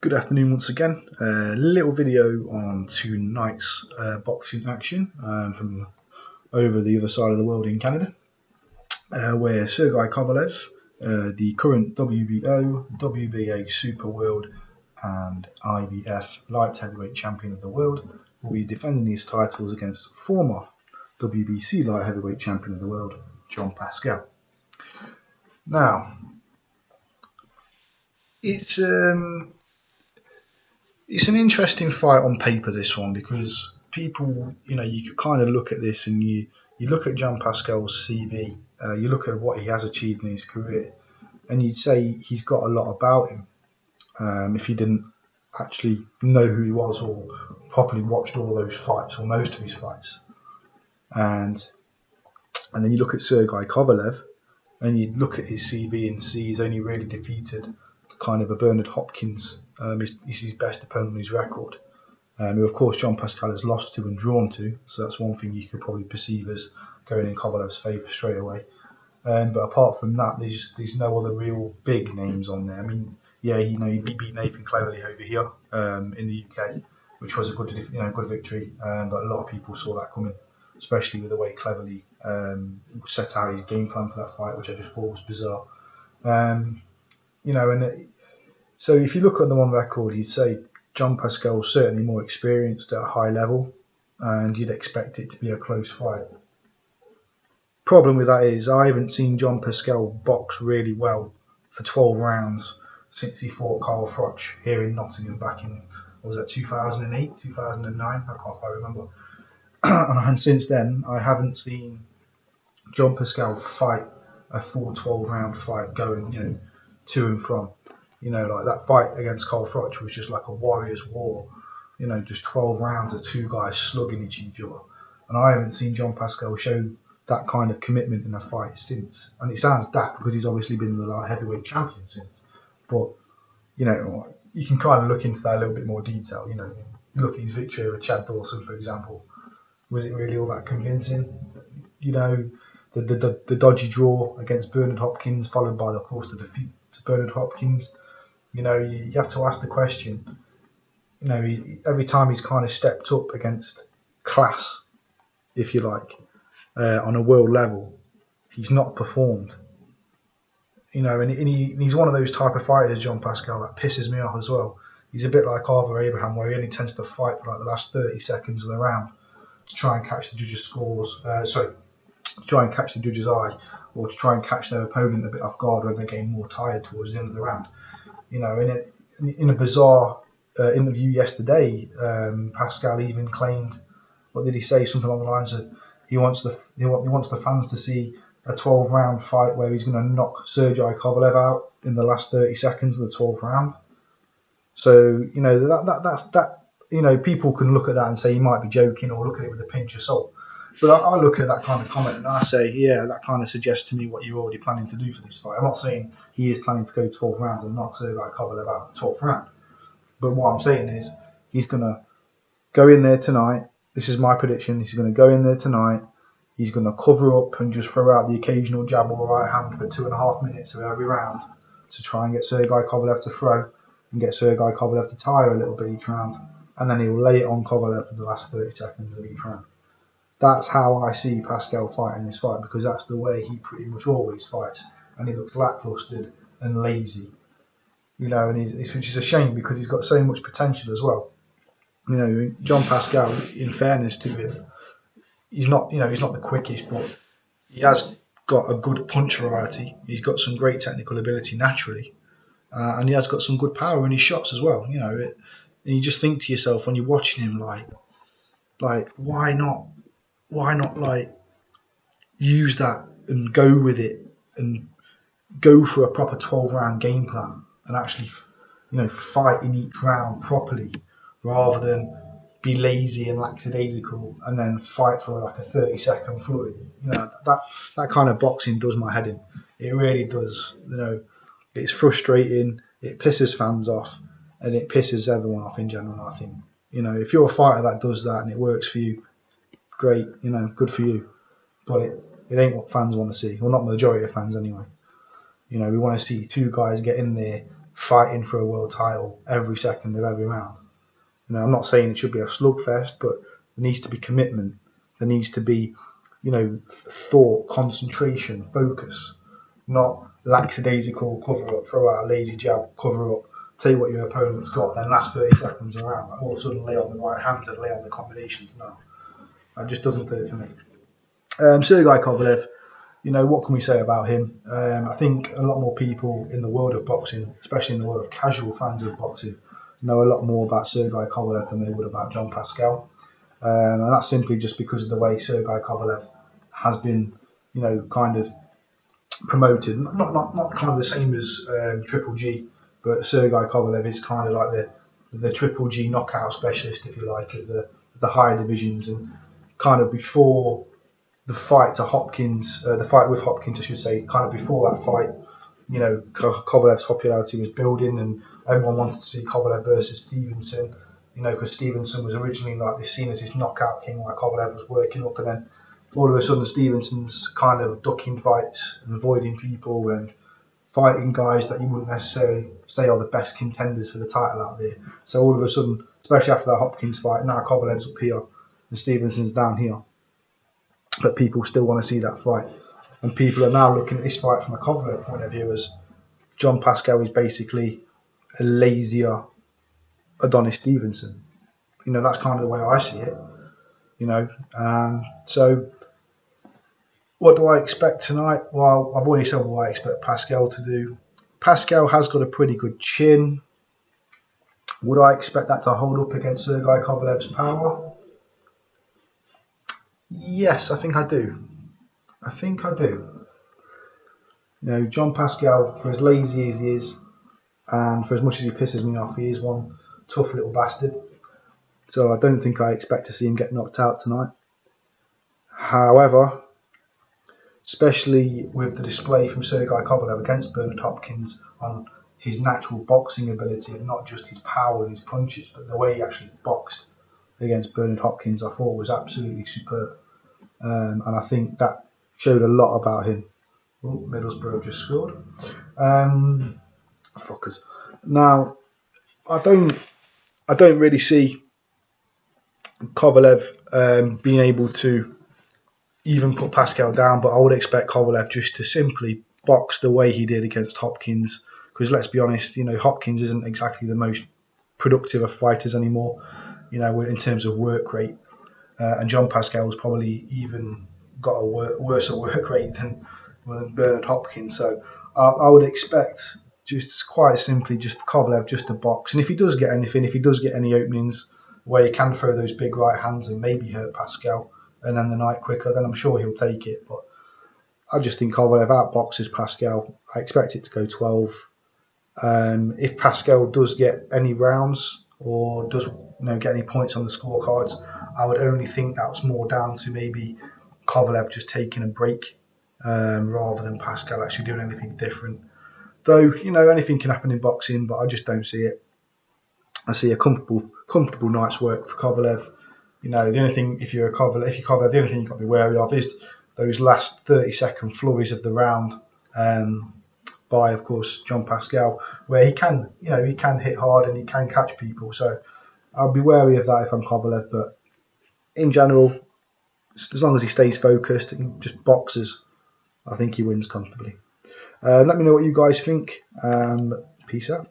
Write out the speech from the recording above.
Good afternoon once again. A little video on tonight's boxing action from over the other side of the world in Canada, where Sergey Kovalev, the current WBO, WBA Super World and IBF Light-Heavyweight Champion of the world, will be defending his titles against former WBC Light-Heavyweight Champion of the world, Jean Pascal. Now, it's an interesting fight on paper, this one, because people, you could kind of look at this and you look at Jean Pascal's CV, you look at what he has achieved in his career, and you'd say he's got a lot about him if you didn't actually know who he was or properly watched all those fights or most of his fights. And then you look at Sergey Kovalev and you look at his CV and see he's only really defeated kind of a Bernard Hopkins. He's his best opponent on his record, who of course Jean Pascal has lost to and drawn to, so that's one thing you could probably perceive as going in Kovalev's favour straight away. But apart from that, there's no other real big names on there. I mean, yeah, he beat Nathan Cleverly over here in the UK, which was a good victory, but a lot of people saw that coming, especially with the way Cleverly set out his game plan for that fight, which I just thought was bizarre. So if you look at them on record, you'd say Jean Pascal's certainly more experienced at a high level, and you'd expect it to be a close fight. Problem with that is I haven't seen Jean Pascal box really well for 12 rounds since he fought Carl Froch here in Nottingham back in, what was that, 2008, 2009? I can't quite remember. And since then, I haven't seen Jean Pascal fight a full 12-round fight going, to and from. Like that fight against Carl Froch was just like a warrior's war. Just 12 rounds of two guys slugging each other. And I haven't seen Jean Pascal show that kind of commitment in a fight since. And it sounds daft because he's obviously been the light heavyweight champion since. But, you can kind of look into that a little bit more detail. Look at his victory over Chad Dawson, for example. Was it really all that convincing? The dodgy draw against Bernard Hopkins, followed by, of course, the defeat to Bernard Hopkins. You have to ask the question. Every time he's kind of stepped up against class, if you like, on a world level, he's not performed. And he's one of those type of fighters, Jean Pascal, that pisses me off as well. He's a bit like Arthur Abraham, where he only tends to fight for like the last 30 seconds of the round to try and catch the judges' scores. To try and catch the judge's eye, or to try and catch their opponent a bit off guard when they're getting more tired towards the end of the round. In a bizarre interview yesterday, Pascal even claimed, what did he say? Something along the lines of he wants the fans to see a 12-round fight where he's going to knock Sergey Kovalev out in the last 30 seconds of the 12th round. So people can look at that and say he might be joking, or look at it with a pinch of salt. But I look at that kind of comment and I say, yeah, that kind of suggests to me what you're already planning to do for this fight. I'm not saying he is planning to go 12 rounds and knock Sergey Kovalev out in the 12th round. But what I'm saying is he's going to go in there tonight. This is my prediction. He's going to go in there tonight. He's going to cover up and just throw out the occasional jab or right hand for 2.5 minutes of every round to try and get Sergey Kovalev to throw and get Sergey Kovalev to tire a little bit each round. And then he'll lay it on Kovalev for the last 30 seconds of each round. That's how I see Pascal fighting this fight, because that's the way he pretty much always fights, and he looks lacklustre and lazy, which is a shame because he's got so much potential as well. Jean Pascal, in fairness to him, he's not the quickest, but he has got a good punch variety. He's got some great technical ability naturally, and he has got some good power in his shots as well. And you just think to yourself when you're watching him, like why not use that and go with it and go for a proper 12-round game plan and actually, fight in each round properly, rather than be lazy and lackadaisical and then fight for like a 30-second flurry. That kind of boxing does my head in. It really does. It's frustrating. It pisses fans off, and it pisses everyone off in general, I think. If you're a fighter that does that and it works for you, great, good for you. But it ain't what fans want to see. Well, not the majority of fans anyway. We want to see two guys get in there, fighting for a world title every second of every round. You know, I'm not saying it should be a slugfest, but there needs to be commitment. There needs to be, you know, thought, concentration, focus, not lackadaisical cover up, throw out a lazy jab, cover up, tell you what your opponent's got, then last 30 seconds around, like all of a sudden lay on the right hands and lay on the combinations. No, that just doesn't do it for me. Sergey Kovalev, you know, what can we say about him? I think a lot more people in the world of boxing, especially in the world of casual fans of boxing, know a lot more about Sergey Kovalev than they would about Jean Pascal. And that's simply just because of the way Sergey Kovalev has been, you know, kind of promoted. Not kind of the same as Triple G, but Sergey Kovalev is kind of like the Triple G knockout specialist, if you like, of the higher divisions. And kind of before the fight to Hopkins, the fight with Hopkins, I should say, kind of before that fight, you know, Kovalev's popularity was building, and everyone wanted to see Kovalev versus Stevenson. You know, because Stevenson was originally like seen as this knockout king, like Kovalev was working up, and then all of a sudden Stevenson's kind of ducking fights and avoiding people and fighting guys that you wouldn't necessarily say are the best contenders for the title out there. So all of a sudden, especially after that Hopkins fight, now Kovalev's up here and Stevenson's down here. But people still want to see that fight. And people are now looking at this fight from a Kovalev point of view as Jean Pascal is basically a lazier Adonis Stevenson. You know, that's kind of the way I see it. You know, so what do I expect tonight? Well, I've already said what I expect Pascal to do. Pascal has got a pretty good chin. Would I expect that to hold up against Sergey Kovalev's power? Yes, I think I do. You know, Jean Pascal, for as lazy as he is, and for as much as he pisses me off, he is one tough little bastard. So I don't think I expect to see him get knocked out tonight. However, especially with the display from Sergey Kovalev against Bernard Hopkins on his natural boxing ability and not just his power and his punches, but the way he actually boxed against Bernard Hopkins, I thought was absolutely superb. And I think that showed a lot about him. Oh, Middlesbrough just scored. Fuckers. Now, I don't really see Kovalev being able to even put Pascal down, but I would expect Kovalev just to simply box the way he did against Hopkins. Because let's be honest, you know, Hopkins isn't exactly the most productive of fighters anymore, you know, in terms of work rate. And Jean Pascal's probably even got a worse work rate than Bernard Hopkins. So I would expect just quite simply just Kovalev just to box. And if he does get anything, if he does get any openings where he can throw those big right hands and maybe hurt Pascal and then the night quicker, then I'm sure he'll take it. But I just think Kovalev outboxes Pascal. I expect it to go 12. If Pascal does get any rounds or does get any points on the scorecards, I would only think that's more down to maybe Kovalev just taking a break rather than Pascal actually doing anything different. Though, you know, anything can happen in boxing, but I just don't see it. I see a comfortable night's work for Kovalev. You know, the only thing, if you're Kovalev, the only thing you've got to be wary of is those last 30-second flurries of the round by, of course, Jean Pascal, where he can hit hard and he can catch people. So I'll be wary of that if I'm Kovalev. But in general, as long as he stays focused and just boxes, I think he wins comfortably. Let me know what you guys think. Peace out.